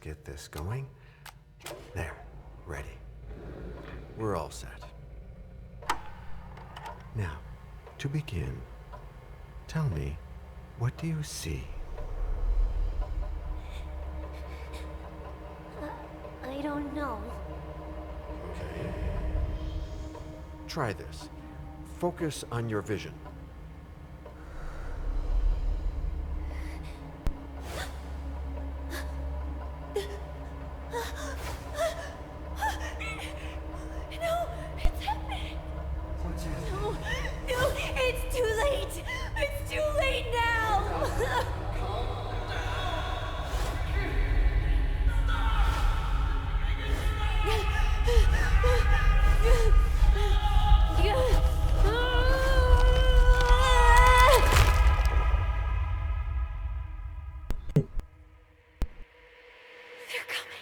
get this going. There, ready. We're all set. Now, to begin, tell me, what do you see? I don't know. Okay. Try this. Focus on your vision. No, it's happening. No, it's too late. It's too late now. They're coming.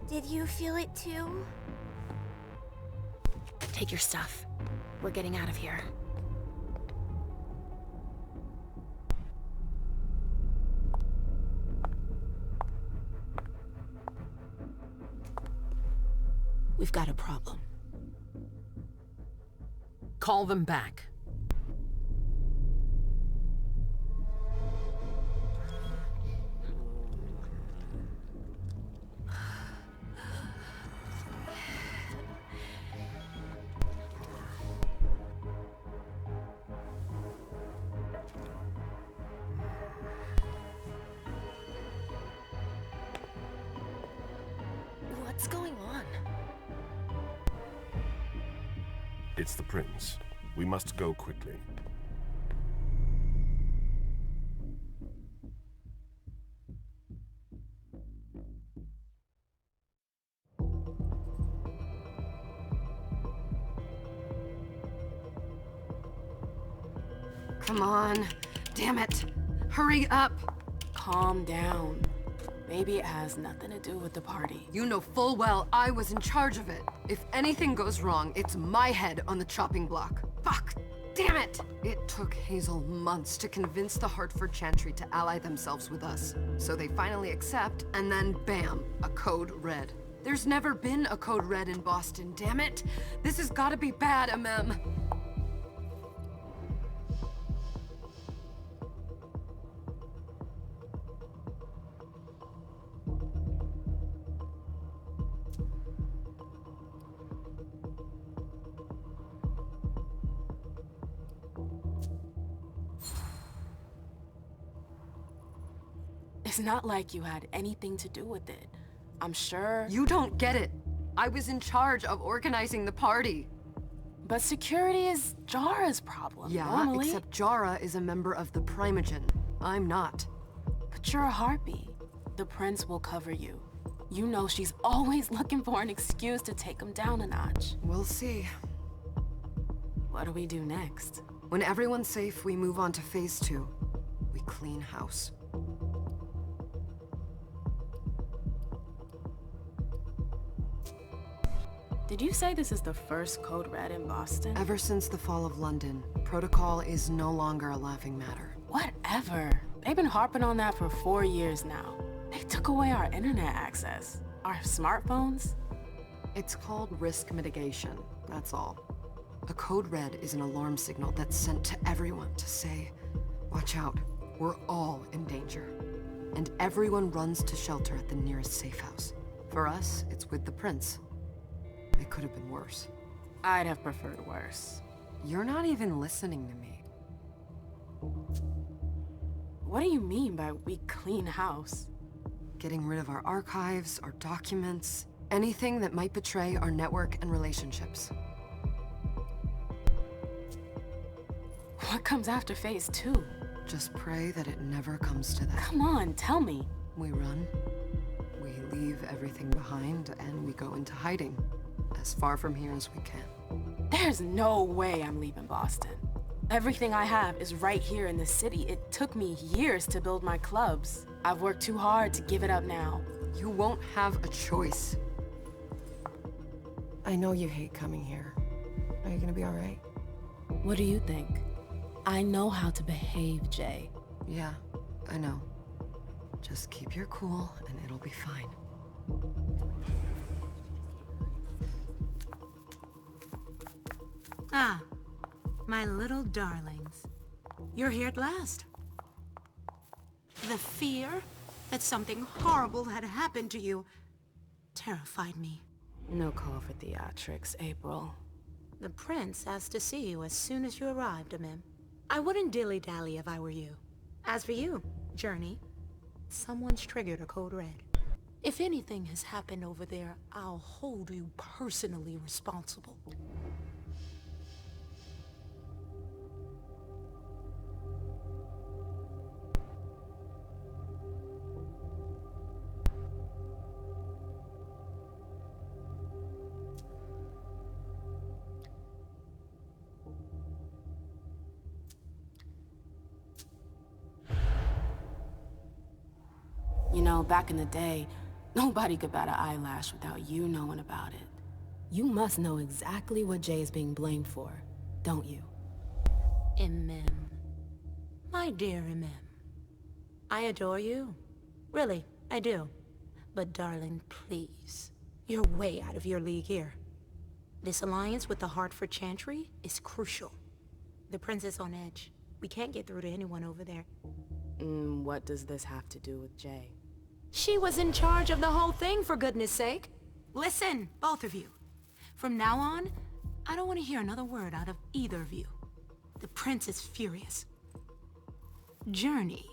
Did you feel it too? Take your stuff. We're getting out of here. We've got a problem. Call them back. What's going on? It's the prince. We must go quickly. Come on. Damn it. Hurry up. Calm down. Maybe it has nothing to do with the party. You know full well I was in charge of it. If anything goes wrong, it's my head on the chopping block. Fuck! Damn it! It took Hazel months to convince the Hartford Chantry to ally themselves with us. So they finally accept, and then bam, a code red. There's never been a code red in Boston, damn it! This has gotta be bad, MM. It's not like you had anything to do with it. I'm sure... You don't get it. I was in charge of organizing the party. But security is Jara's problem, Yeah, normally. except Jara is a member of the Primogen. I'm not. But you're a harpy. The prince will cover you. You know she's always looking for an excuse to take him down a notch. We'll see. What do we do next? When everyone's safe, we move on to phase 2. We clean house. Did you say this is the first code red in Boston? Ever since the fall of London, protocol is no longer a laughing matter. Whatever. They've been harping on that for 4 years now. They took away our internet access. Our smartphones. It's called risk mitigation, that's all. A code red is an alarm signal that's sent to everyone to say, watch out, we're all in danger. And everyone runs to shelter at the nearest safe house. For us, it's with the prince. It could have been worse. I'd have preferred worse. You're not even listening to me. What do you mean by we clean house? Getting rid of our archives, our documents, anything that might betray our network and relationships. What comes after phase 2? Just pray that it never comes to that. Come on, tell me. We run. We leave everything behind, and we go into hiding. As far from here as we can. There's no way I'm leaving Boston. Everything I have is right here in the city. It took me years to build my clubs. I've worked too hard to give it up now. You won't have a choice. I know you hate coming here. Are you gonna be alright? What do you think? I know how to behave, Jay. Yeah, I know. Just keep your cool, and it'll be fine. Ah, my little darlings. You're here at last. The fear that something horrible had happened to you terrified me. No call for theatrics, April. The prince asked to see you as soon as you arrived, Amim. I wouldn't dilly-dally if I were you. As for you, Journey, someone's triggered a code red. If anything has happened over there, I'll hold you personally responsible. You know, back in the day, nobody could bat an eyelash without you knowing about it. You must know exactly what Jay is being blamed for, don't you? Amim. My dear Amim. I adore you. Really, I do. But darling, please. You're way out of your league here. This alliance with the Hartford Chantry is crucial. The prince is on edge. We can't get through to anyone over there. What does this have to do with Jay? She was in charge of the whole thing, for goodness sake. Listen, both of you. From now on, I don't want to hear another word out of either of you. The prince is furious. Journey,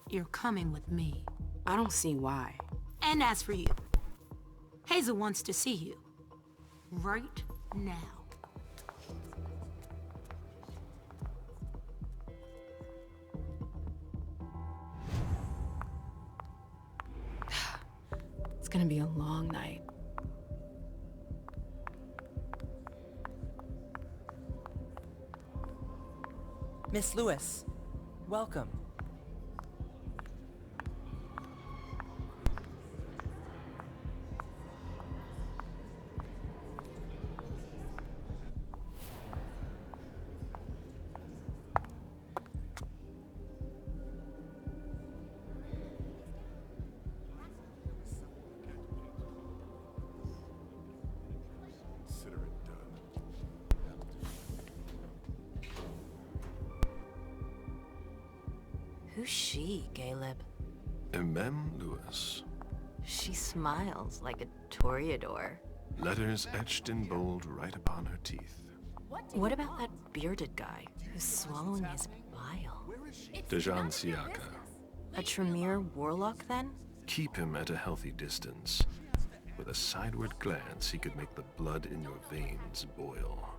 you're coming with me. I don't see why. And as for you, Hazel wants to see you. Right now. It's gonna be a long night. Miss Lewis, welcome. Consider it done. Who's she, Caleb? Mem Lewis. She smiles like a toreador. Letters etched in bold right upon her teeth. What about that bearded guy who's swallowing his bile? Dejan Siaka. A Tremere warlock, then? Keep him at a healthy distance. With a sideward glance, he could make the blood in your veins boil.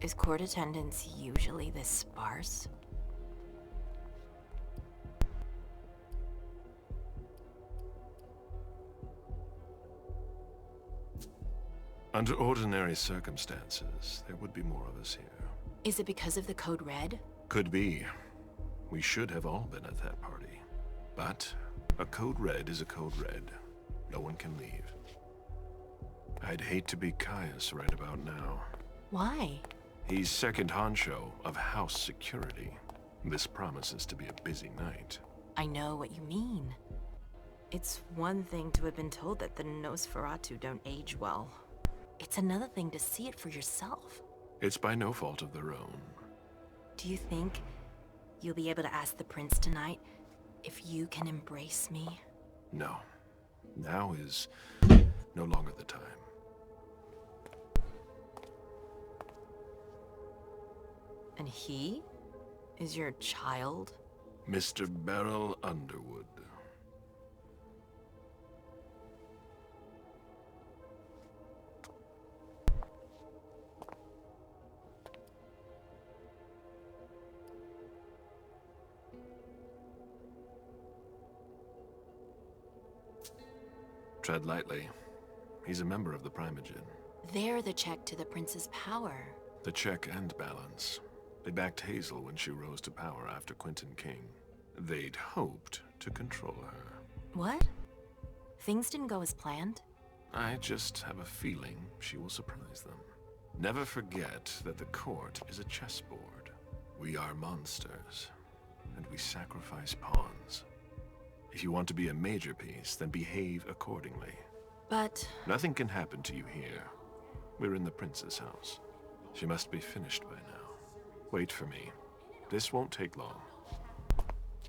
Is court attendance usually this sparse? Under ordinary circumstances, there would be more of us here. Is it because of the code red? Could be. We should have all been at that party. But a code red is a code red. No one can leave. I'd hate to be Caius right about now. Why? He's second honcho of house security. This promises to be a busy night. I know what you mean. It's one thing to have been told that the Nosferatu don't age well. It's another thing to see it for yourself. It's by no fault of their own. Do you think you'll be able to ask the prince tonight if you can embrace me? No. Now is no longer the time. And he is your child? Mr. Beryl Underwood. tread lightly. He's a member of the Primogen. They're the check to the prince's power. The check and balance. They backed Hazel when she rose to power after Quentin King. They'd hoped to control her. What? Things didn't go as planned? I just have a feeling she will surprise them. Never forget that the court is a chessboard. We are monsters, and we sacrifice pawns. If you want to be a major piece, then behave accordingly. But... Nothing can happen to you here. We're in the prince's house. She must be finished by now. Wait for me. This won't take long.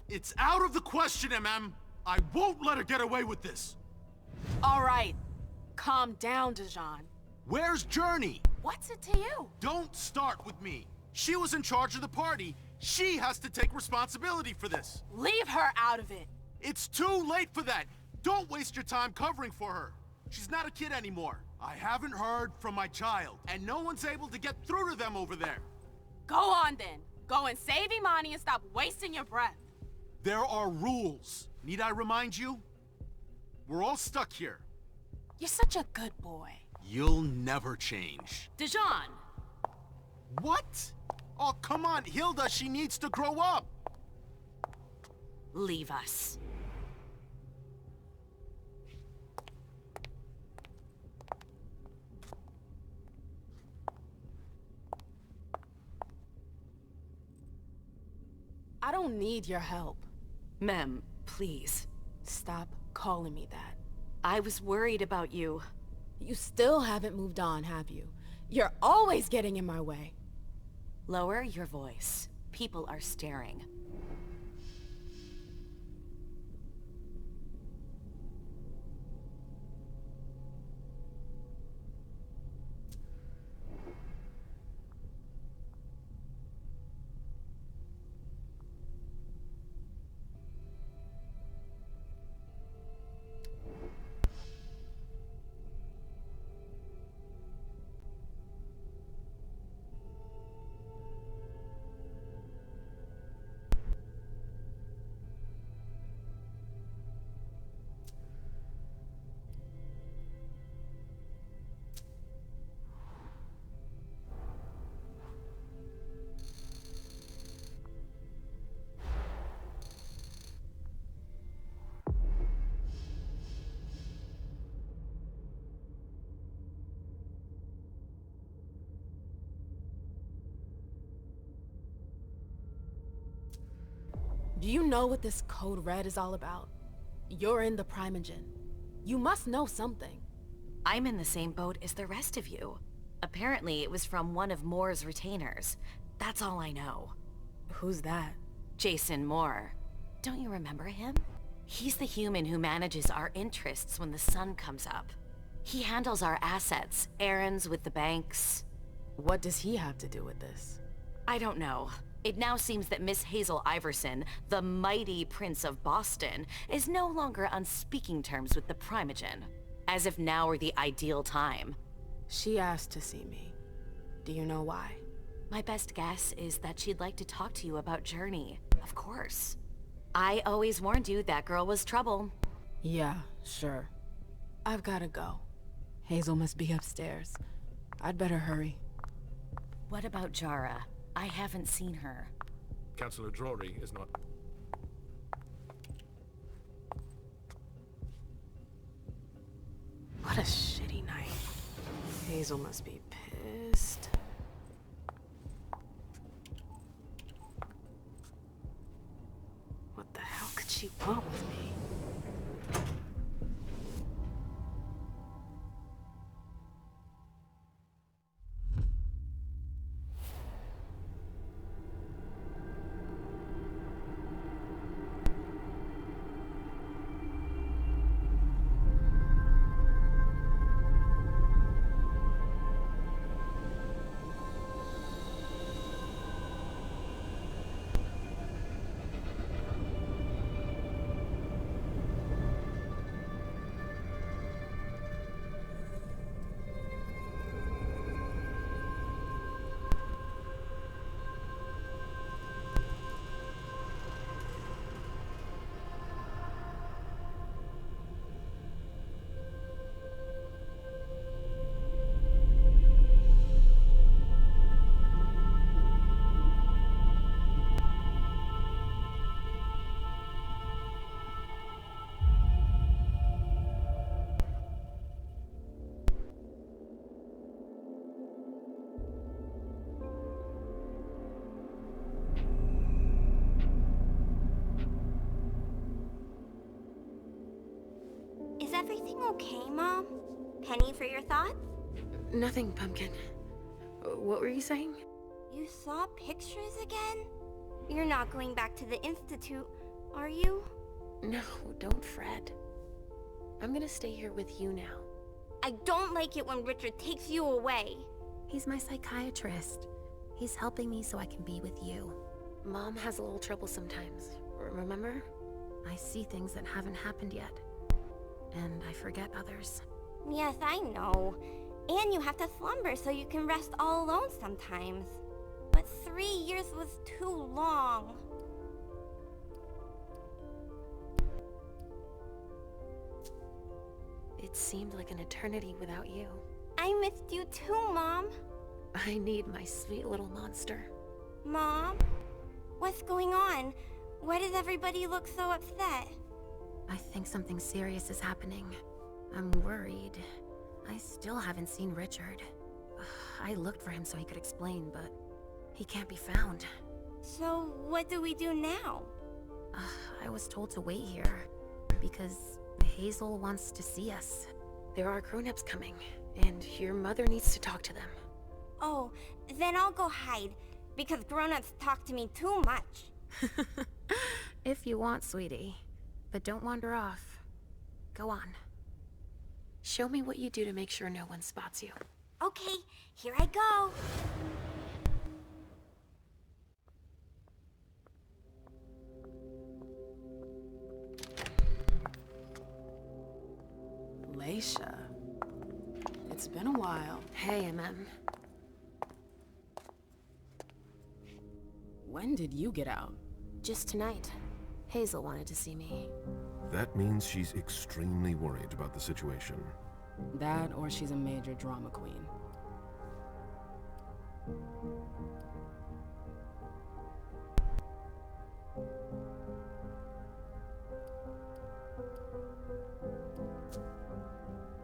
It's out of the question, MM! I won't let her get away with this! All right. Calm down, Dijon. Where's Journey? What's it to you? Don't start with me. She was in charge of the party. She has to take responsibility for this. Leave her out of it. It's too late for that. Don't waste your time covering for her. She's not a kid anymore. I haven't heard from my child, and no one's able to get through to them over there. Go on then. Go and save Imani and stop wasting your breath. There are rules. Need I remind you? We're all stuck here. You're such a good boy. You'll never change. Dijon! What? Oh, come on, Hilda, she needs to grow up. leave us. I don't need your help. Mem, please. Stop calling me that. I was worried about you. You still haven't moved on, have you? You're always getting in my way. Lower your voice. People are staring. Do you know what this Code Red is all about? You're in the Primogen. You must know something. I'm in the same boat as the rest of you. Apparently, it was from one of Moore's retainers. That's all I know. Who's that? Jason Moore. Don't you remember him? He's the human who manages our interests when the sun comes up. He handles our assets, errands with the banks. What does he have to do with this? I don't know. It now seems that Miss Hazel Iverson, the mighty Prince of Boston, is no longer on speaking terms with the Primogen. As if now were the ideal time. She asked to see me. Do you know why? My best guess is that she'd like to talk to you about Journey. Of course. I always warned you that girl was trouble. Yeah, sure. I've gotta go. Hazel must be upstairs. I'd better hurry. What about Jara? I haven't seen her. Councillor Drury is not... What a shitty night. Hazel must be pissed. What the hell could she want with me? everything okay, Mom? Penny for your thoughts? Nothing, Pumpkin. What were you saying? You saw pictures again? You're not going back to the Institute, are you? No, don't fret. I'm gonna stay here with you now. I don't like it when Richard takes you away. He's my psychiatrist. He's helping me so I can be with you. Mom has a little trouble sometimes, remember? I see things that haven't happened yet. And I forget others. Yes, I know. And you have to slumber so you can rest all alone sometimes. But 3 years was too long. It seemed like an eternity without you. I missed you too, Mom. I need my sweet little monster. Mom? What's going on? Why does everybody look so upset? I think something serious is happening. I'm worried. I still haven't seen Richard. I looked for him so he could explain, but he can't be found. So, what do we do now? I was told to wait here, because Hazel wants to see us. There are grown-ups coming, and your mother needs to talk to them. Oh, then I'll go hide, because grown-ups talk to me too much. If you want, sweetie. But don't wander off. Go on. Show me what you do to make sure no one spots you. Okay, here I go. Leisha. It's been a while. Hey, MM. When did you get out? Just tonight. Hazel wanted to see me. That means she's extremely worried about the situation. That, or she's a major drama queen.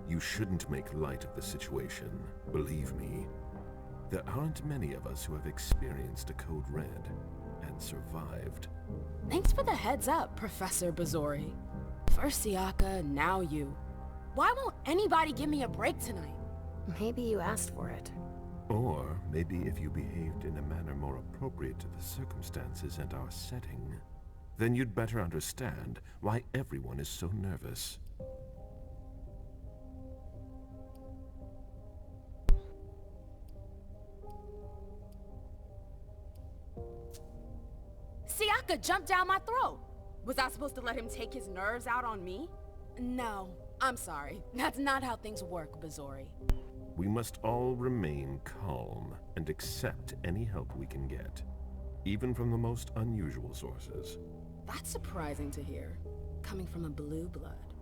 You shouldn't make light of the situation. Believe me, there aren't many of us who have experienced a Code Red and survived. Thanks for the heads up, Professor Bazori. First Siaka, now you. Why won't anybody give me a break tonight? Maybe you asked for it. Or maybe if you behaved in a manner more appropriate to the circumstances and our setting, then you'd better understand why everyone is so nervous. Siaka jumped down my throat. Was I supposed to let him take his nerves out on me? No, I'm sorry. That's not how things work, Bazori. We must all remain calm and accept any help we can get, even from the most unusual sources. That's surprising to hear, coming from a blue blood.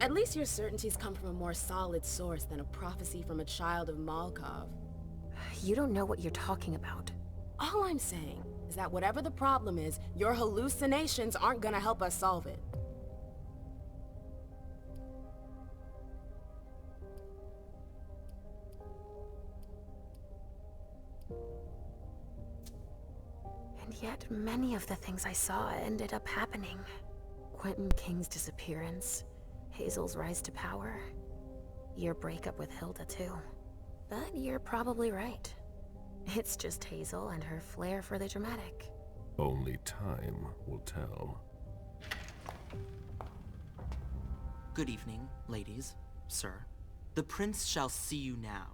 At least your certainties come from a more solid source than a prophecy from a child of Malkov. You don't know what you're talking about. All I'm saying is that whatever the problem is, your hallucinations aren't gonna help us solve it. And yet, many of the things I saw ended up happening. Quentin King's disappearance, Hazel's rise to power, your breakup with Hilda too. But you're probably right. It's just Hazel and her flair for the dramatic. Only time will tell. Good evening, ladies, sir. The prince shall see you now.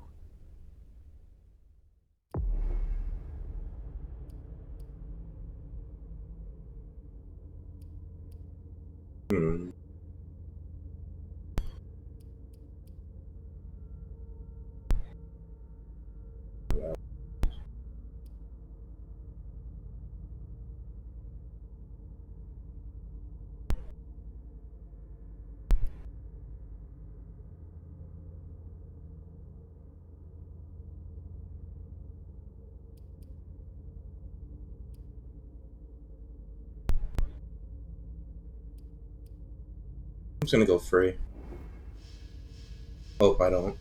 I'm just gonna go free. Hope I don't.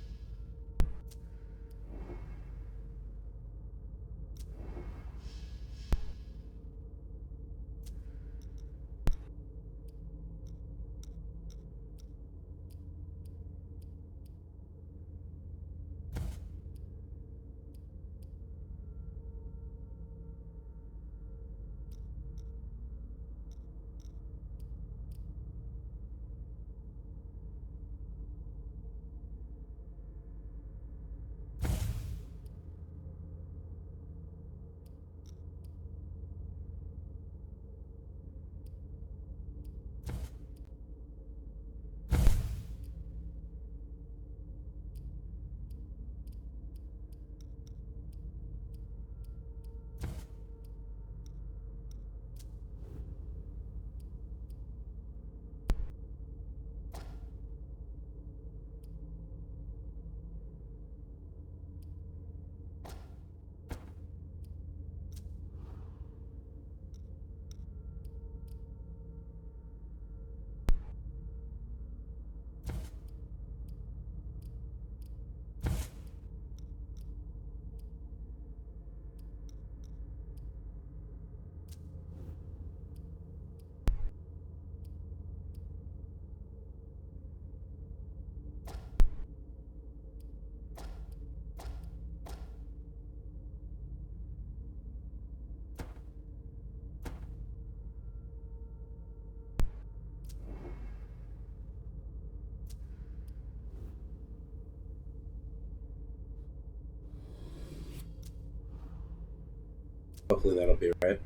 Hopefully that'll be right.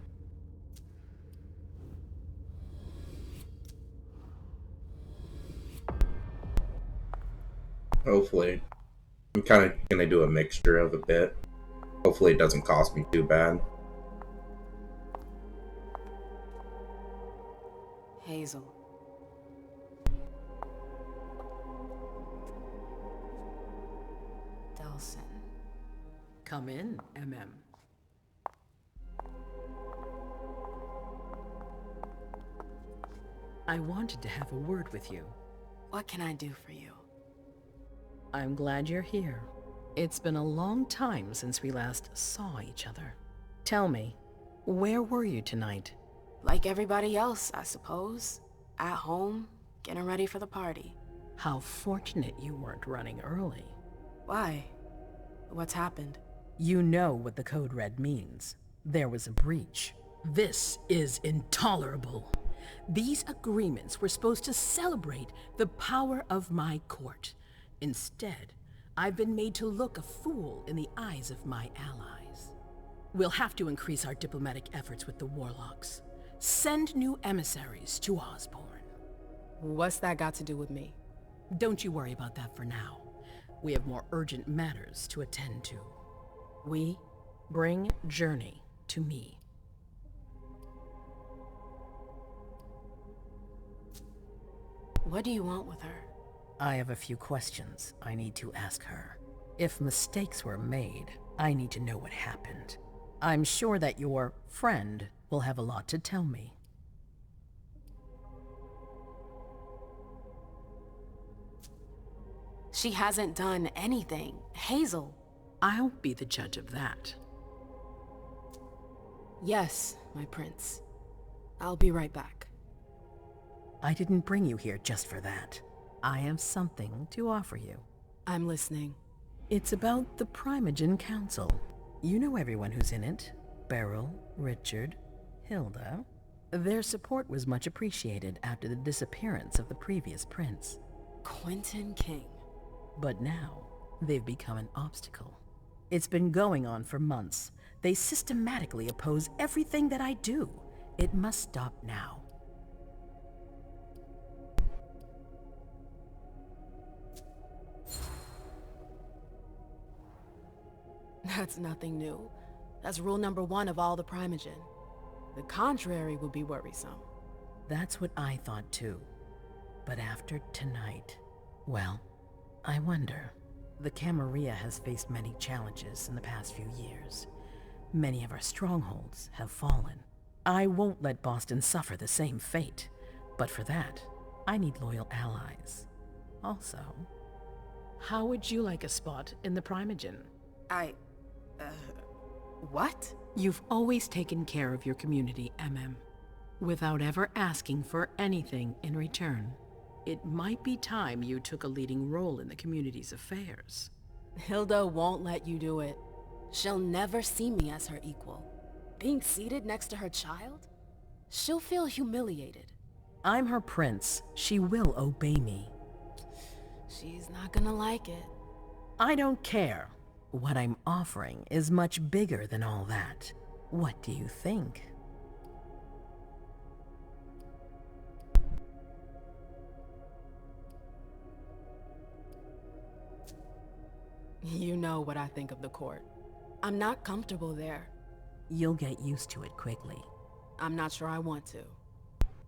Hopefully. I'm kind of gonna do a mixture of a bit. Hopefully it doesn't cost me too bad. Hazel. Delson. Come in, MM. I wanted to have a word with you. What can I do for you? I'm glad you're here. It's been a long time since we last saw each other. Tell me, where were you tonight? Like everybody else, I suppose. At home, getting ready for the party. How fortunate you weren't running early. Why? What's happened? You know what the Code Red means. There was a breach. This is intolerable. These agreements were supposed to celebrate the power of my court. Instead, I've been made to look a fool in the eyes of my allies. We'll have to increase our diplomatic efforts with the Warlocks. Send new emissaries to Osborne. What's that got to do with me? Don't you worry about that for now. We have more urgent matters to attend to. We bring Journey to me. What do you want with her? I have a few questions I need to ask her. If mistakes were made, I need to know what happened. I'm sure that your friend will have a lot to tell me. She hasn't done anything. Hazel. I'll be the judge of that. Yes, my prince. I'll be right back. I didn't bring you here just for that. I have something to offer you. I'm listening. It's about the Primogen Council. You know everyone who's in it. Beryl, Richard, Hilda. Their support was much appreciated after the disappearance of the previous prince. Quentin King. But now, they've become an obstacle. It's been going on for months. They systematically oppose everything that I do. It must stop now. That's nothing new. That's rule number 1 of all the Primogen. The contrary would be worrisome. That's what I thought too. But after tonight, well, I wonder. The Camarilla has faced many challenges in the past few years. Many of our strongholds have fallen. I won't let Boston suffer the same fate. But for that, I need loyal allies. Also, how would you like a spot in the Primogen? What? You've always taken care of your community, MM, without ever asking for anything in return. It might be time you took a leading role in the community's affairs. Hilda won't let you do it. She'll never see me as her equal. Being seated next to her child? She'll feel humiliated. I'm her prince. She will obey me. She's not gonna like it. I don't care. What I'm offering is much bigger than all that. What do you think? You know what I think of the court. I'm not comfortable there. You'll get used to it quickly. I'm not sure I want to.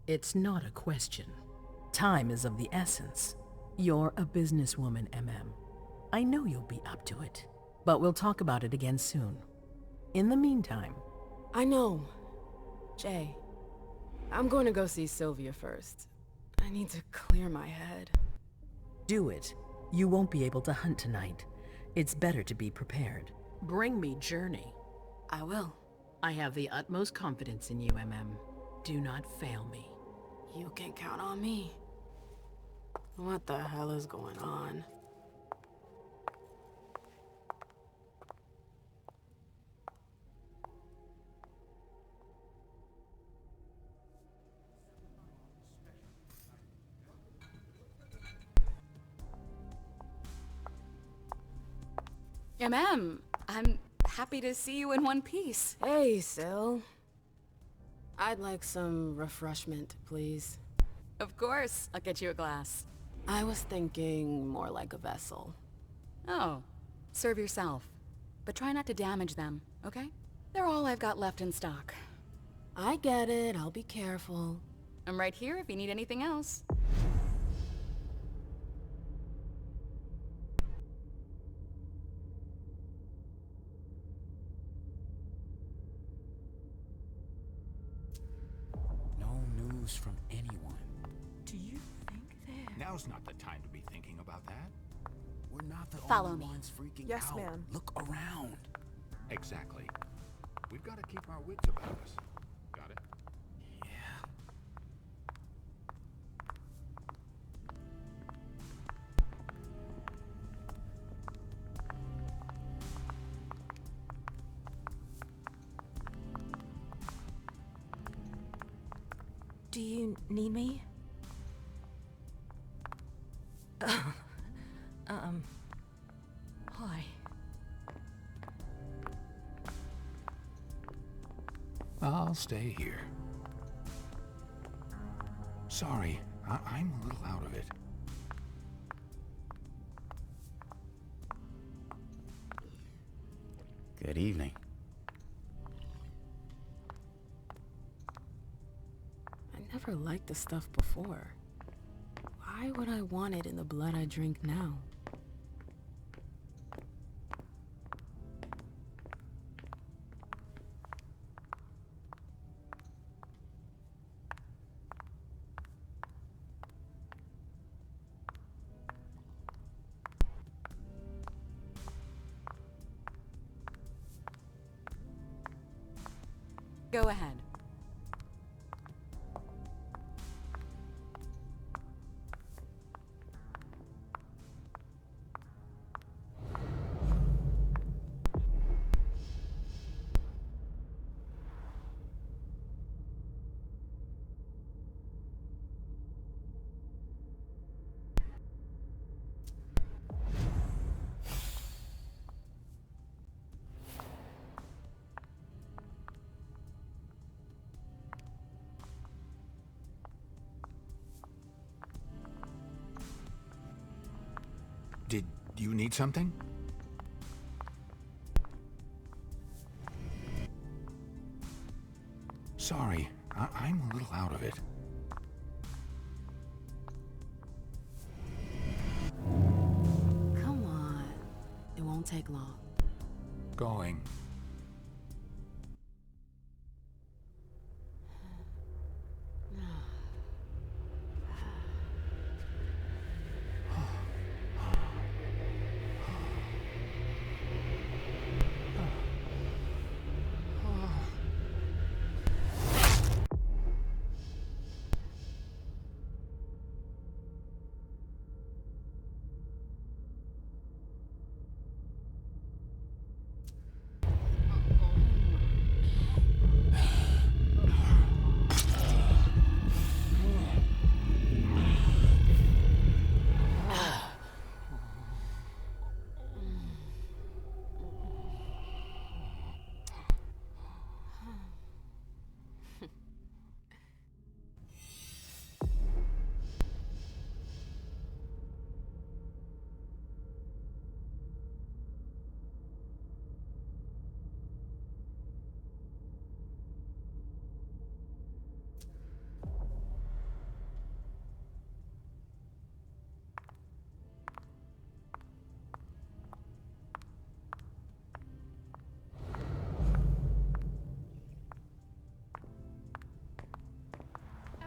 It's not a question. Time is of the essence. You're a businesswoman, MM. I know you'll be up to it. But we'll talk about it again soon. In the meantime... I know. Jay, I'm going to go see Sylvia first. I need to clear my head. Do it. You won't be able to hunt tonight. It's better to be prepared. Bring me Journey. I will. I have the utmost confidence in you, MM. Do not fail me. You can count on me. What the hell is going on? MM, I'm happy to see you in one piece. Hey, Sil. I'd like some refreshment, please. Of course, I'll get you a glass. I was thinking more like a vessel. Oh, serve yourself. But try not to damage them, okay? They're all I've got left in stock. I get it, I'll be careful. I'm right here if you need anything else. No news from anyone. Do you think they're... Now's not the time to be thinking about that. We're not the Follow only me. ones freaking Yes, out. ma'am. Look around. Exactly. We've got to keep our wits about us. Got it? Yeah. Do you need me? Hi. I'll stay here. Sorry, I'm a little out of it. Good evening. I never liked this stuff before. Why would I want it in the blood I drink now? Go ahead. Did you need something? Sorry, I'm a little out of it. Come on. It won't take long. Going.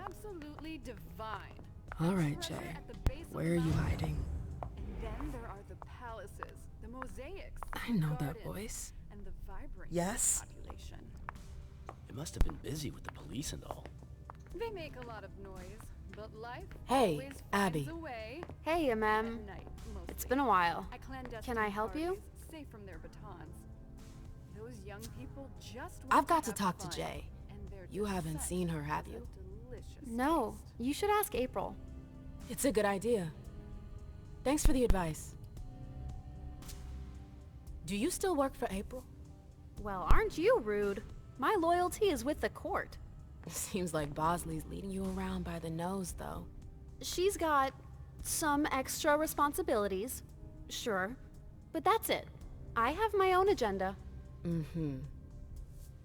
Absolutely divine. All right, Jay. Where are you hiding? And then there are the palaces, the mosaics, I know that gardens, voice. and the vibrant Yes? population. It must have been busy with the police and all. They make a lot of noise, but life Hey, always Abby. finds a way. Hey, At Mem. night, mostly. It's been a while. At clandestine Can I help you? parties, safe from their batons. Those young people just want I've got to have talk to fun, Jay. and they're You just haven't such seen her, have a you? delicious No, you should ask April. It's a good idea. Thanks for the advice. Do you still work for April? Well, aren't you rude? My loyalty is with the court. Seems like Bosley's leading you around by the nose, though. She's got some extra responsibilities, sure, but that's it. I have my own agenda. Mm-hmm.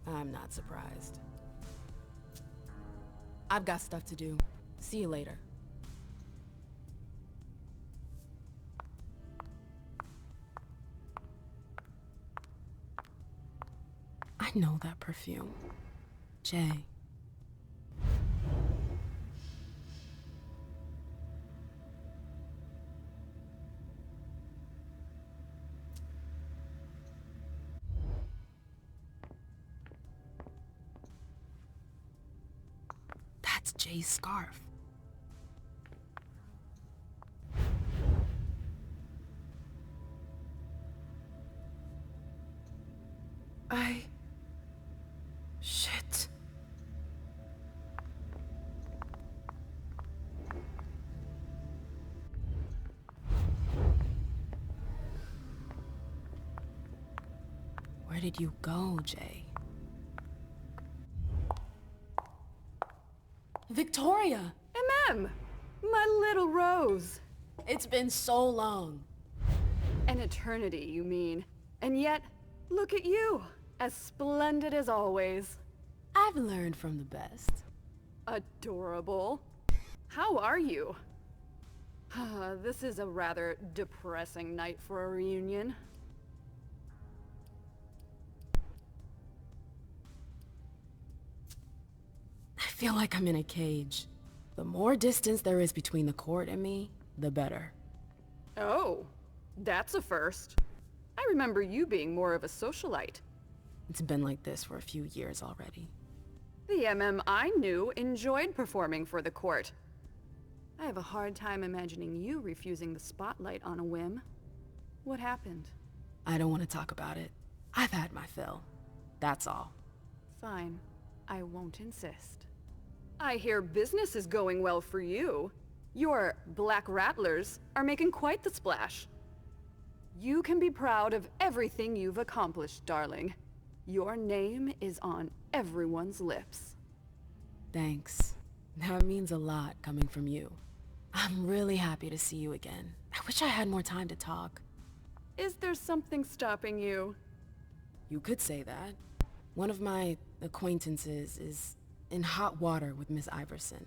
I'm not surprised. I've got stuff to do. See you later. I know that perfume. Jay. That's Jay's scarf. Shit. Where did you go, Jay? Victoria! My little rose. It's been so long. An eternity, you mean. And yet, look at you. As splendid as always. I've learned from the best. Adorable. How are you? This is a rather depressing night for a reunion. I feel like I'm in a cage. The more distance there is between the court and me, the better. Oh, that's a first. I remember you being more of a socialite. It's been like this for a few years already. The I knew enjoyed performing for the court. I have a hard time imagining you refusing the spotlight on a whim. What happened? I don't want to talk about it. I've had my fill. That's all. Fine. I won't insist. I hear business is going well for you. Your Black Rattlers are making quite the splash. You can be proud of everything you've accomplished, darling. Your name is on everyone's lips. Thanks. That means a lot coming from you. I'm really happy to see you again. I wish I had more time to talk. Is there something stopping you? You could say that. One of my acquaintances is in hot water with Miss Iverson.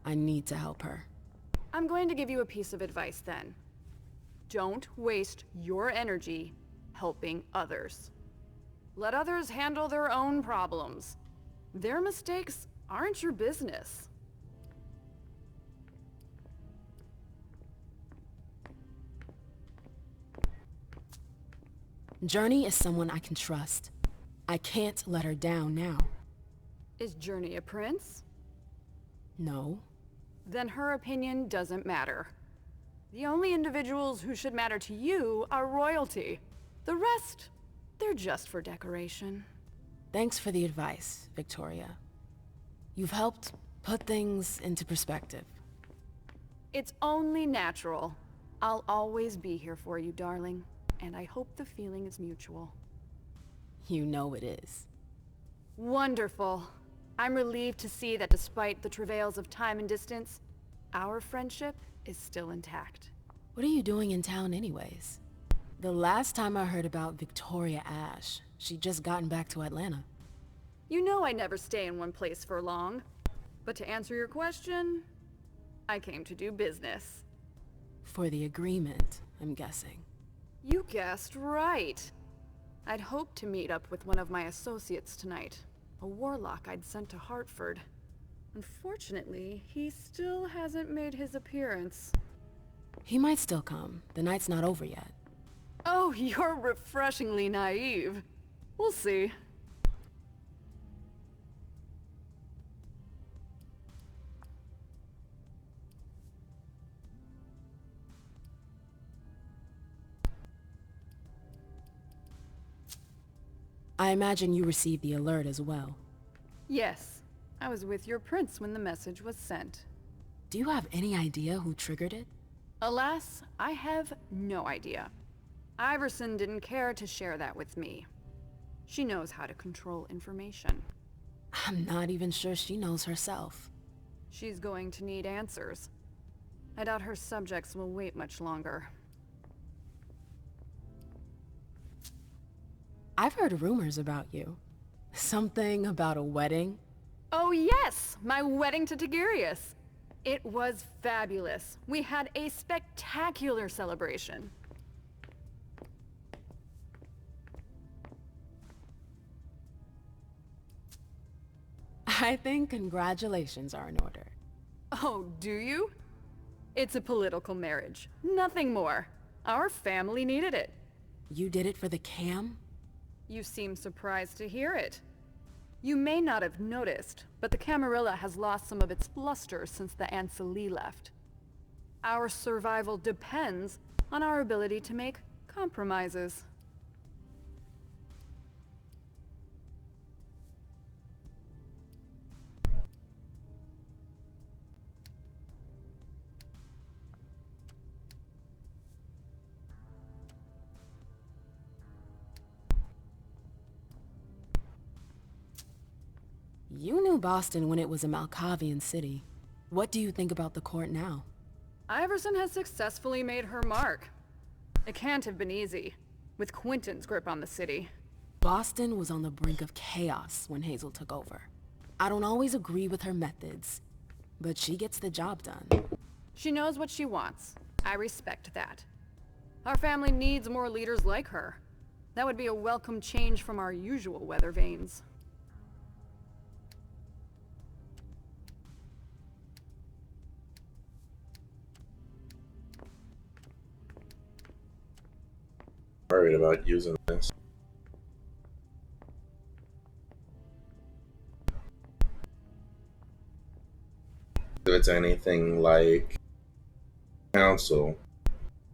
I need to help her. I'm going to give you a piece of advice then. Don't waste your energy helping others. Let others handle their own problems. Their mistakes aren't your business. Journey is someone I can trust. I can't let her down now. Is Journey a prince? No. Then her opinion doesn't matter. The only individuals who should matter to you are royalty. The rest, they're just for decoration. Thanks for the advice, Victoria. You've helped put things into perspective. It's only natural. I'll always be here for you, darling. And I hope the feeling is mutual. You know it is. Wonderful. I'm relieved to see that despite the travails of time and distance, our friendship is still intact. What are you doing in town anyways? The last time I heard about Victoria Ash, she'd just gotten back to Atlanta. You know I never stay in one place for long. But to answer your question, I came to do business. For the agreement, I'm guessing. You guessed right. I'd hoped to meet up with one of my associates tonight, a warlock I'd sent to Hartford. Unfortunately, he still hasn't made his appearance. He might still come. The night's not over yet. Oh, you're refreshingly naive. We'll see. I imagine you received the alert as well. Yes, I was with your prince when the message was sent. Do you have any idea who triggered it? Alas, I have no idea. Iverson didn't care to share that with me. She knows how to control information. I'm not even sure she knows herself. She's going to need answers. I doubt her subjects will wait much longer. I've heard rumors about you. Something about a wedding? Oh yes! My wedding to Tigurius! It was fabulous. We had a spectacular celebration. I think congratulations are in order. Oh, do you? It's a political marriage. Nothing more. Our family needed it. You did it for the cam? You seem surprised to hear it. You may not have noticed, but the Camarilla has lost some of its luster since the Ancili left. Our survival depends on our ability to make compromises. You knew Boston when it was a Malkavian city. What do you think about the court now? Iverson has successfully made her mark. It can't have been easy, with Quentin's grip on the city. Boston was on the brink of chaos when Hazel took over. I don't always agree with her methods, but she gets the job done. She knows what she wants. I respect that. Our family needs more leaders like her. That would be a welcome change from our usual weather vanes. Worried about using this. If it's anything like council,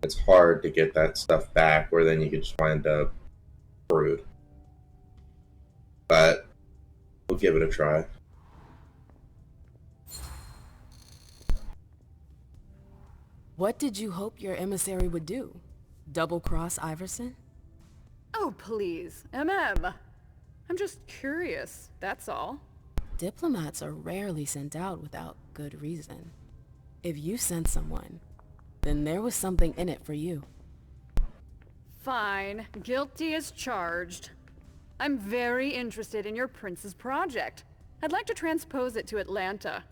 it's hard to get that stuff back, where then you could just wind up screwed. But we'll give it a try. What did you hope your emissary would do? Double-cross Iverson? Oh, please, MM. I'm just curious, that's all. Diplomats are rarely sent out without good reason. If you sent someone, then there was something in it for you. Fine, guilty as charged. I'm very interested in your prince's project. I'd like to transpose it to Atlanta.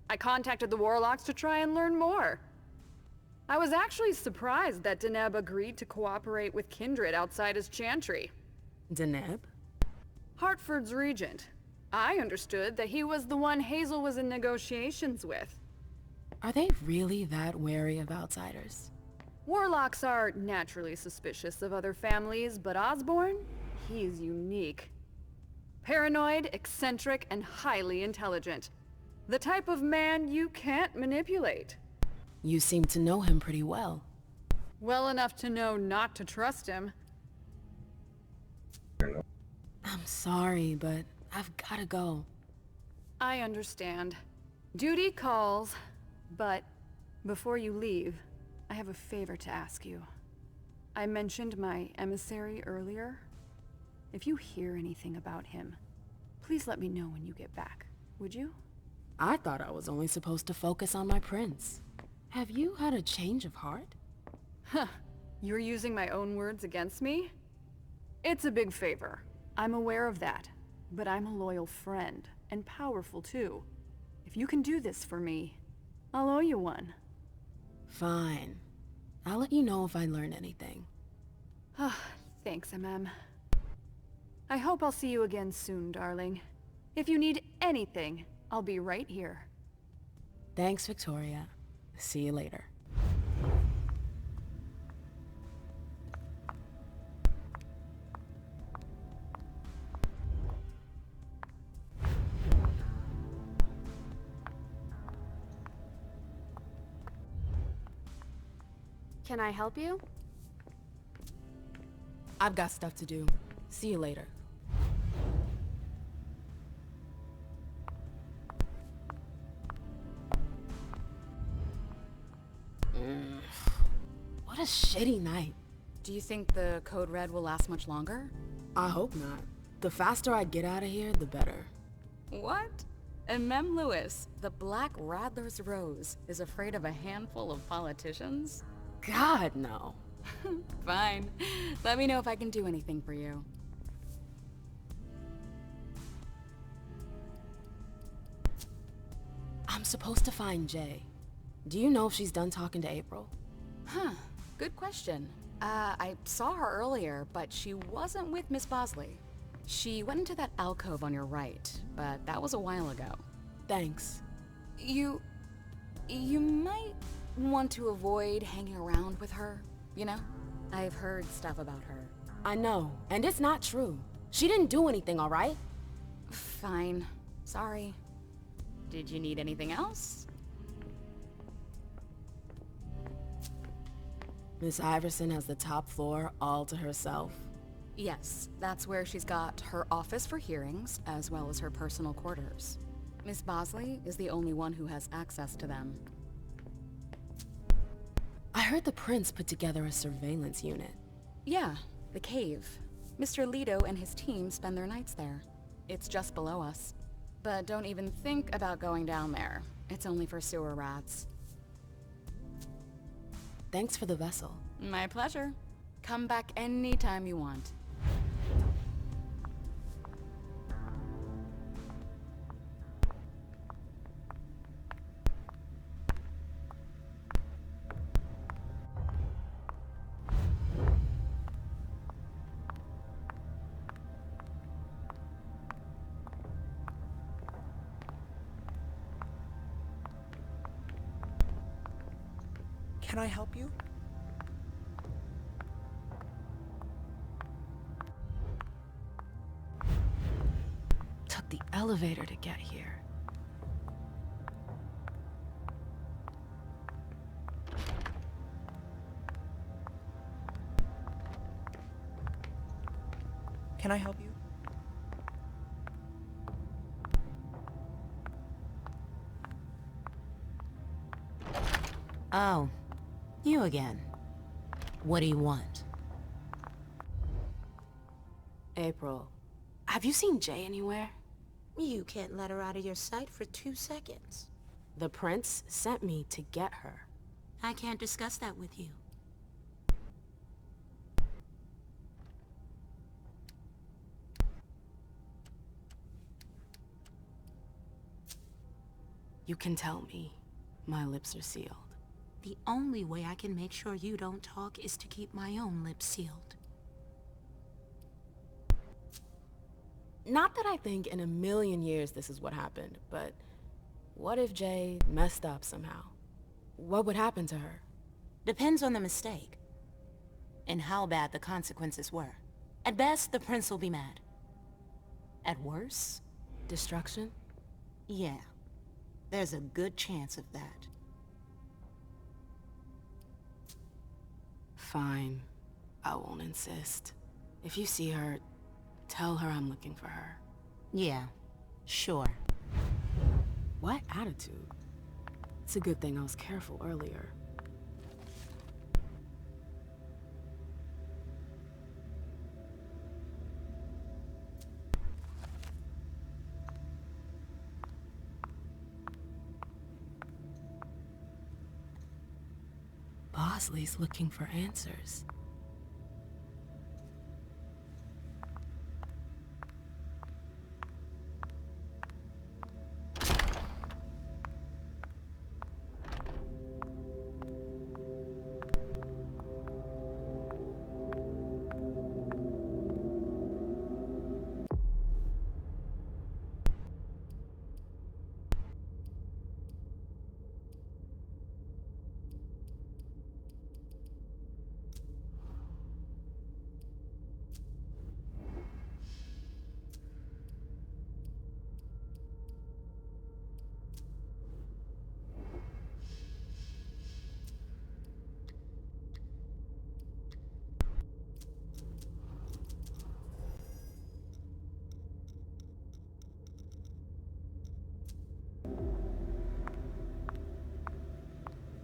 I contacted the Warlocks to try and learn more. I was actually surprised that Deneb agreed to cooperate with Kindred outside his chantry. Deneb? Hartford's regent. I understood that he was the one Hazel was in negotiations with. Are they really that wary of outsiders? Warlocks are naturally suspicious of other families, but Osborne? He's unique. Paranoid, eccentric, and highly intelligent. The type of man you can't manipulate. You seem to know him pretty well. Well enough to know not to trust him. I'm sorry, but I've gotta go. I understand. Duty calls, but before you leave, I have a favor to ask you. I mentioned my emissary earlier. If you hear anything about him, please let me know when you get back, would you? I thought I was only supposed to focus on my prince. Have you had a change of heart? Huh. You're using my own words against me? It's a big favor. I'm aware of that. But I'm a loyal friend, and powerful too. If you can do this for me, I'll owe you one. Fine. I'll let you know if I learn anything. Thanks, MM. I hope I'll see you again soon, darling. If you need anything, I'll be right here. Thanks, Victoria. See you later. Can I help you? I've got stuff to do. See you later. What a shitty night. Do you think the Code Red will last much longer? I hope not. The faster I get out of here, the better. What? And Mem Lewis, the Black Rattler's Rose, is afraid of a handful of politicians? God, no. Fine. Let me know if I can do anything for you. I'm supposed to find Jay. Do you know if she's done talking to April? Huh. Good question. I saw her earlier, but she wasn't with Miss Bosley. She went into that alcove on your right, but that was a while ago. Thanks. You might want to avoid hanging around with her, you know? I've heard stuff about her. I know, and it's not true. She didn't do anything, all right? Fine. Sorry. Did you need anything else? Miss Iverson has the top floor all to herself. Yes, that's where she's got her office for hearings, as well as her personal quarters. Miss Bosley is the only one who has access to them. I heard the prince put together a surveillance unit. Yeah, the cave. Mr. Leto and his team spend their nights there. It's just below us. But don't even think about going down there. It's only for sewer rats. Thanks for the vessel. My pleasure. Come back anytime you want. Can I help you? Took the elevator to get here. Can I help you? Oh, you again. What do you want? April, have you seen Jay anywhere? You can't let her out of your sight for 2 seconds. The prince sent me to get her. I can't discuss that with you. You can tell me. My lips are sealed. The only way I can make sure you don't talk is to keep my own lips sealed. Not that I think in a million years this is what happened, but what if Jay messed up somehow? What would happen to her? Depends on the mistake. And how bad the consequences were. At best, the prince will be mad. At worst? Destruction? Yeah. There's a good chance of that. Fine. I won't insist. If you see her, tell her I'm looking for her. Yeah, sure. What attitude? It's a good thing I was careful earlier. Bosley's looking for answers.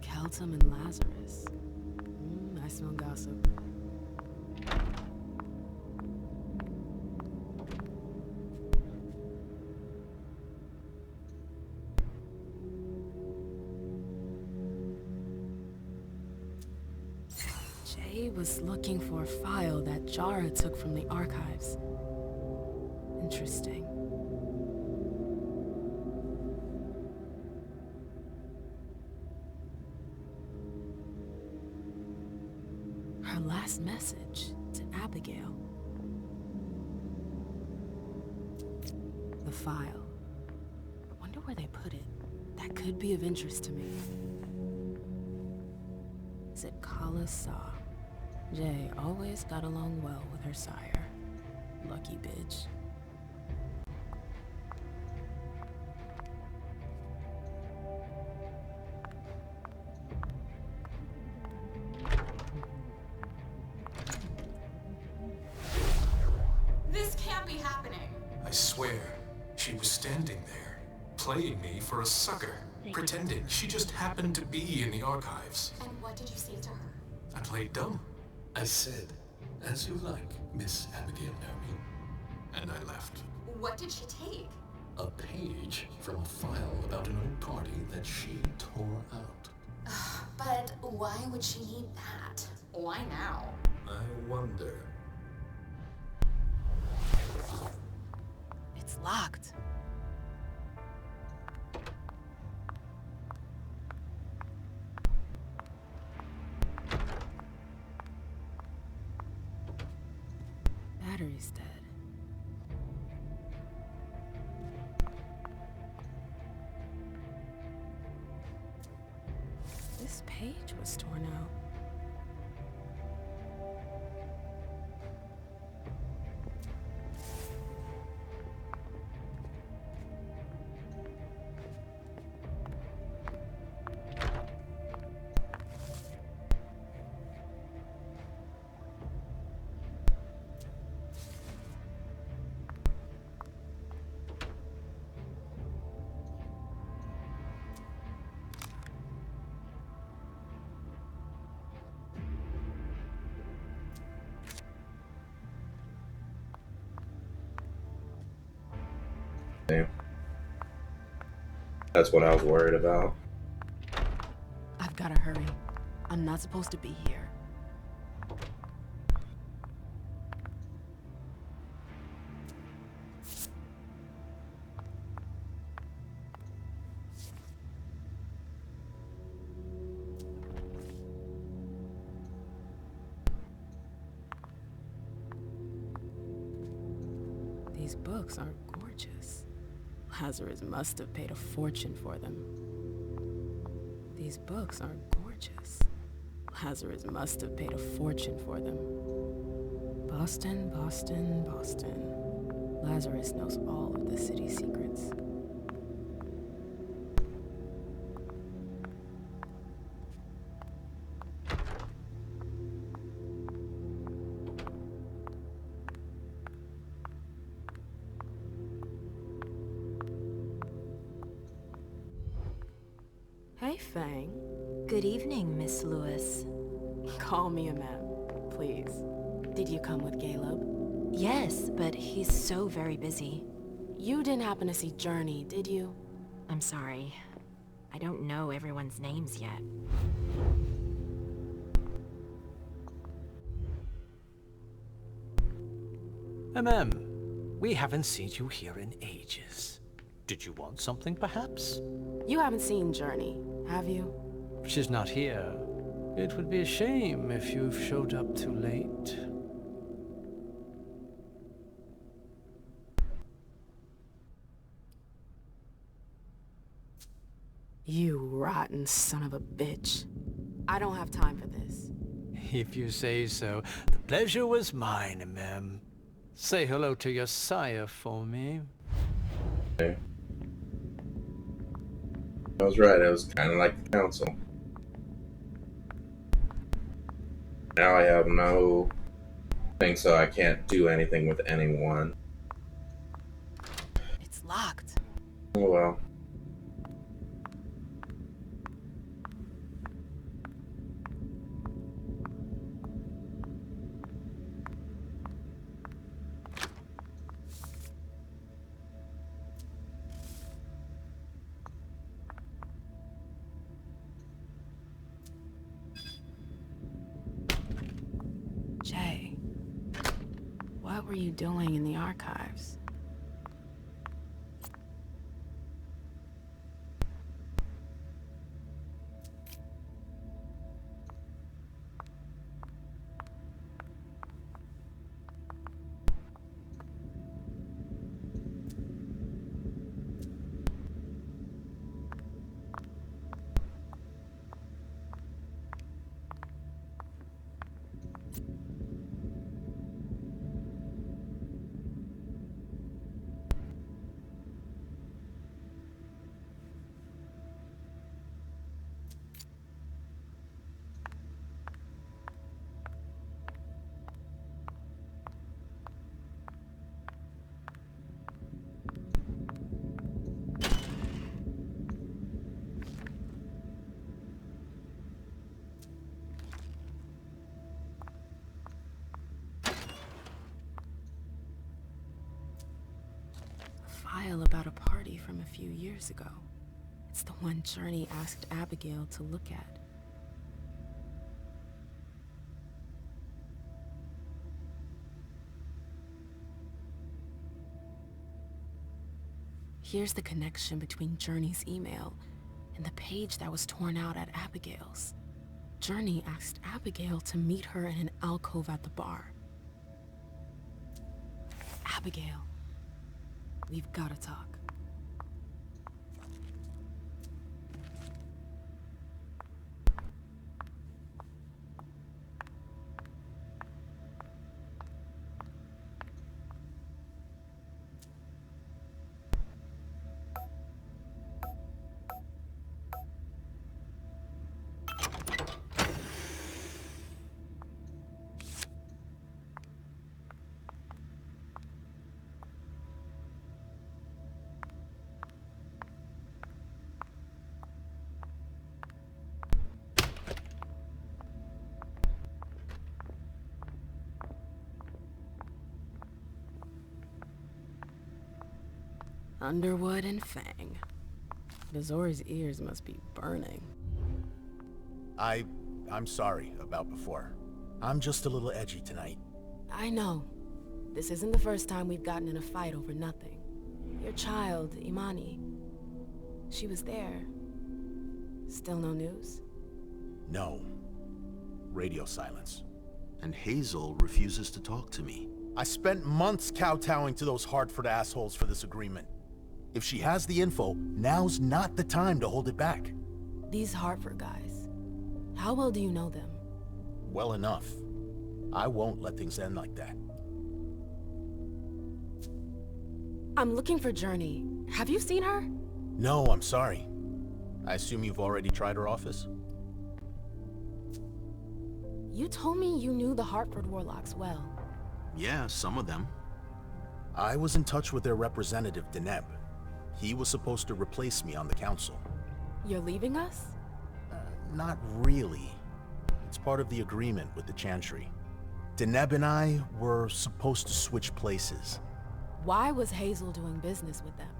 Keltum and Lazarus. I smell gossip. I was looking for a file that Jara took from the archives. Interesting. Her last message to Abigail. The file. I wonder where they put it. That could be of interest to me. Is it Kala Saw? Jay always got along well with her sire. Lucky bitch. This can't be happening. I swear, she was standing there, playing me for a sucker, pretending she just happened to be in the archives. And what did you say to her? I played dumb. I said, "As you like, Miss Abigail Naomi." And I left. What did she take? A page from a file about an old party that she tore out. But why would she need that? Why now? I wonder. It's locked. Battery's dead. This page was torn out. That's what I was worried about. I've gotta hurry. I'm not supposed to be here. These books are gorgeous. Lazarus must have paid a fortune for them. These books are gorgeous. Lazarus must have paid a fortune for them. Boston, Boston, Boston. Lazarus knows all of the city's secrets. Hey, Fang. Good evening, Miss Lewis. Call me a ma'am, please. Did you come with Caleb? Yes, but he's so very busy. You didn't happen to see Journey, did you? I'm sorry. I don't know everyone's names yet. We haven't seen you here in ages. Did you want something, perhaps? You haven't seen Journey, have you? She's not here. It would be a shame if you showed up too late. You rotten son of a bitch. I don't have time for this. If you say so. The pleasure was mine, ma'am. Say hello to your sire for me. Okay. I was right, I was kind of like the council. Now I have no thing, so I can't do anything with anyone. It's locked. Oh well. What were you doing in the archives? File about a party from a few years ago. It's the one Journey asked Abigail to look at. Here's the connection between Journey's email and the page that was torn out at Abigail's. Journey asked Abigail to meet her in an alcove at the bar. Abigail, we've gotta talk. Underwood and Fang. Bazor's ears must be burning. I'm sorry about before. I'm just a little edgy tonight. I know. This isn't the first time we've gotten in a fight over nothing. Your child, Imani. She was there. Still no news? No. Radio silence. And Hazel refuses to talk to me. I spent months kowtowing to those Hartford assholes for this agreement. If she has the info, now's not the time to hold it back. These Hartford guys. How well do you know them? Well enough. I won't let things end like that. I'm looking for Journey. Have you seen her? No, I'm sorry. I assume you've already tried her office? You told me you knew the Hartford Warlocks well. Yeah, some of them. I was in touch with their representative, Deneb. He was supposed to replace me on the council. You're leaving us? Not really. It's part of the agreement with the Chantry. Deneb and I were supposed to switch places. Why was Hazel doing business with them?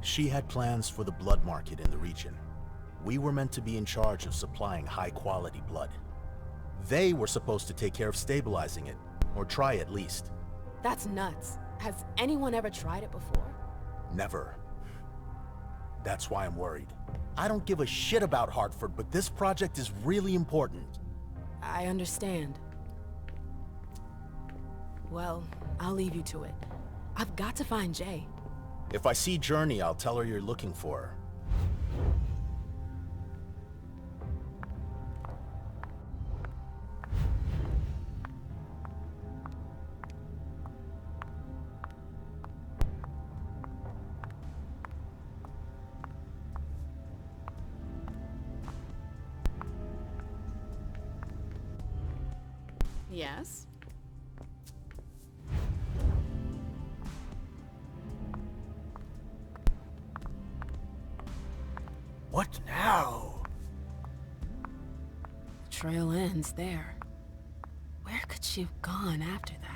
She had plans for the blood market in the region. We were meant to be in charge of supplying high-quality blood. They were supposed to take care of stabilizing it, or try at least. That's nuts. Has anyone ever tried it before? Never. That's why I'm worried. I don't give a shit about Hartford, but this project is really important. I understand. Well, I'll leave you to it. I've got to find Jay. If I see Journey, I'll tell her you're looking for her. Yes? What now? The trail ends there. Where could she have gone after that?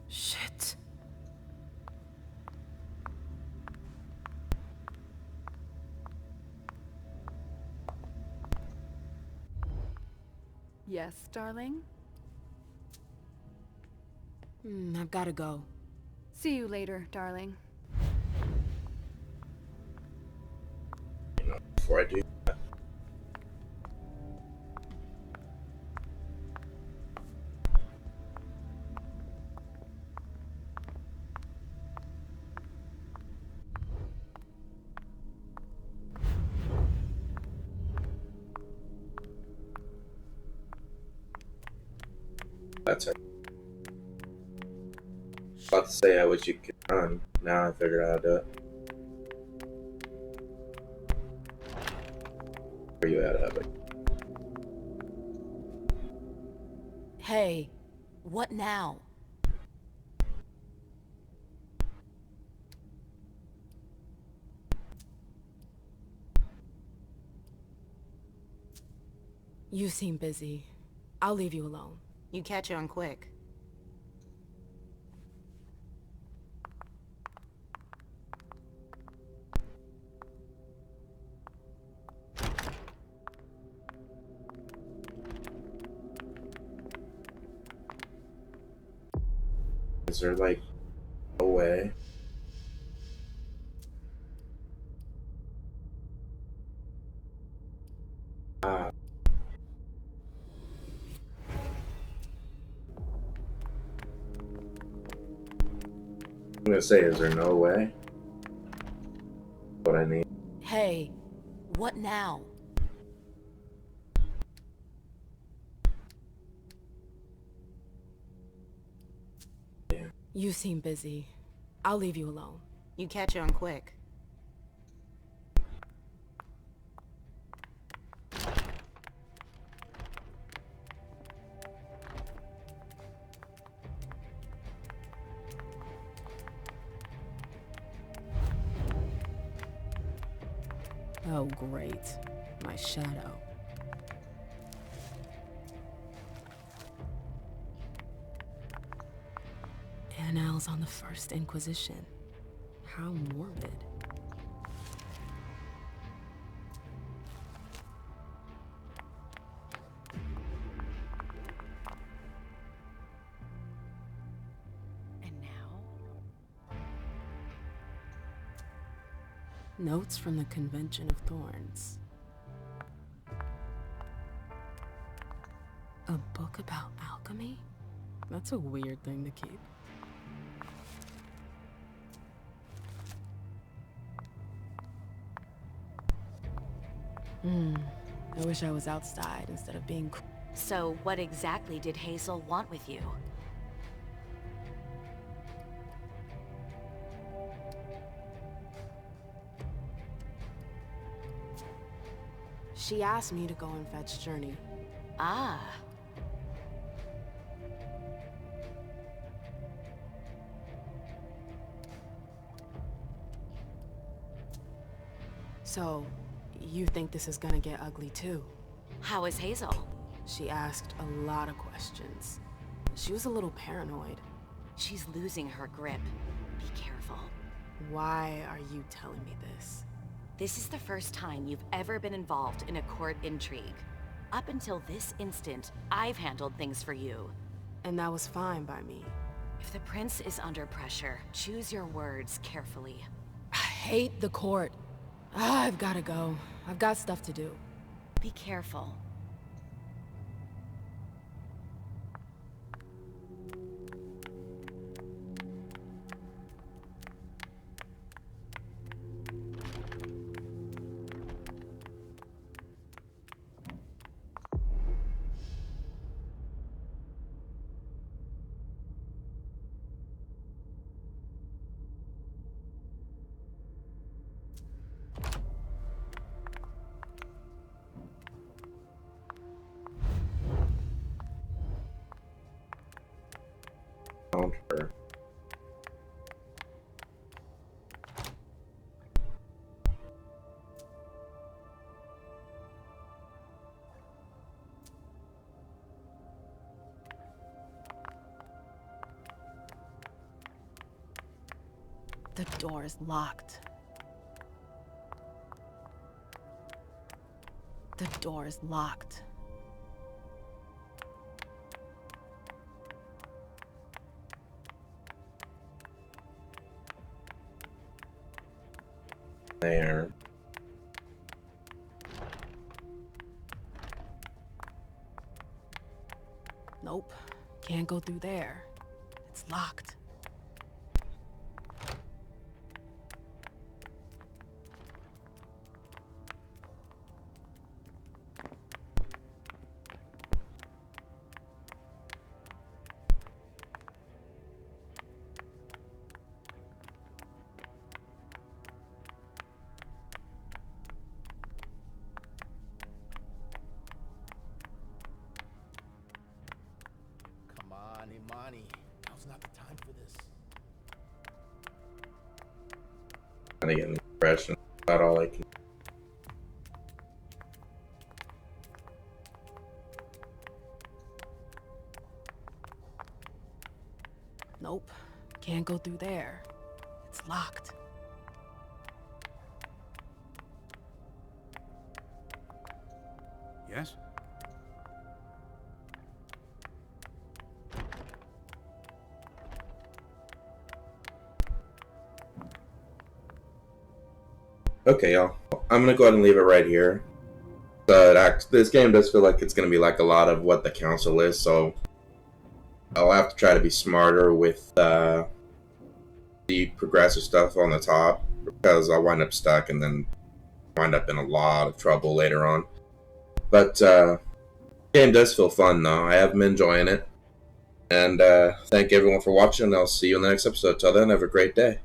Shit. Yes, darling? I've gotta go. See you later, darling. Before I do that. That's it. About to say I wish you could run. Now I figured out how to do it. Where you at, Abby? Hey, what now? You seem busy. I'll leave you alone. You catch on quick. Is there like a way? Ah. I'm gonna say, is there no way? What I need. Hey, what now? You seem busy. I'll leave you alone. You catch on quick. Oh, great. My shadow. Annals on the First Inquisition. How morbid. And now? Notes from the Convention of Thorns. A book about alchemy? That's a weird thing to keep. I wish I was outside instead of being... So what exactly did Hazel want with you? She asked me to go and fetch Journey. Ah. So, you think this is gonna get ugly too? How is Hazel? She asked a lot of questions. She was a little paranoid. She's losing her grip. Be careful. Why are you telling me this? This is the first time you've ever been involved in a court intrigue. Up until this instant, I've handled things for you. And that was fine by me. If the prince is under pressure, choose your words carefully. I hate the court. I've gotta go. I've got stuff to do. Be careful. Found her. The door is locked. The door is locked. Nope. Can't go through there. It's locked. Come on, Imani. Now's not the time for this. Kind of getting the impression. About all I can. Nope. Can't go through there. It's locked. Yes? Okay, y'all. I'm gonna go ahead and leave it right here. But this game does feel like it's gonna be like a lot of what the council is, so I'll have to try to be smarter with the progressive stuff on the top, because I'll wind up stuck and then wind up in a lot of trouble later on. But game does feel fun though. I have been enjoying it. And thank everyone for watching. I'll see you in the next episode. Till then, have a great day.